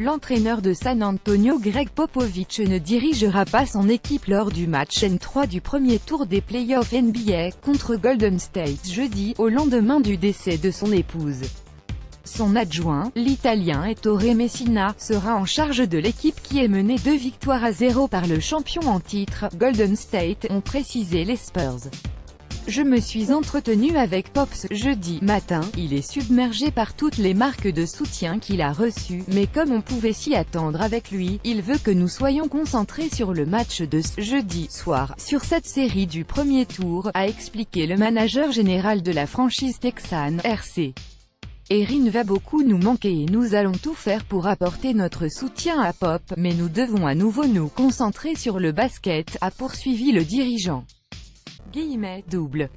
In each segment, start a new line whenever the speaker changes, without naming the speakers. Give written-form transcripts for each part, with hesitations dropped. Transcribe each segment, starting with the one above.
L'entraîneur de San Antonio Greg Popovich ne dirigera pas son équipe lors du match N3 du premier tour des playoffs NBA, contre Golden State jeudi, au lendemain du décès de son épouse. Son adjoint, l'Italien Ettore Messina, sera en charge de l'équipe qui est menée 2-0 par le champion en titre, Golden State, ont précisé les Spurs. Je me suis entretenu avec Pops jeudi matin, il est submergé par toutes les marques de soutien qu'il a reçues, mais comme on pouvait s'y attendre avec lui, il veut que nous soyons concentrés sur le match de ce jeudi soir, sur cette série du premier tour, a expliqué le manager général de la franchise texane, RC. Erin va beaucoup nous manquer et nous allons tout faire pour apporter notre soutien à Pop, mais nous devons à nouveau nous concentrer sur le basket, a poursuivi le dirigeant.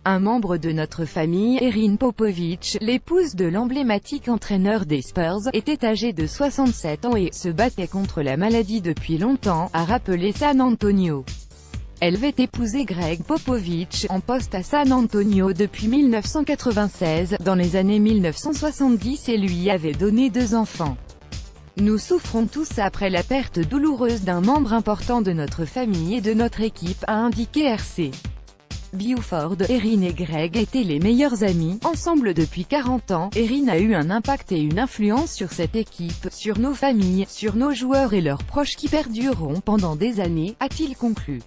Un membre de notre famille, Erin Popovich, l'épouse de l'emblématique entraîneur des Spurs, était âgée de 67 ans et se battait contre la maladie depuis longtemps, a rappelé San Antonio. Elle avait épousé Greg Popovich, en poste à San Antonio depuis 1996, dans les années 1970 et lui avait donné 2 enfants. Nous souffrons tous après la perte douloureuse d'un membre important de notre famille et de notre équipe, a indiqué RC. Buford, Erin et Greg étaient les meilleurs amis, ensemble depuis 40 ans. Erin a eu un impact et une influence sur cette équipe, sur nos familles, sur nos joueurs et leurs proches qui perdureront pendant des années, a-t-il conclu.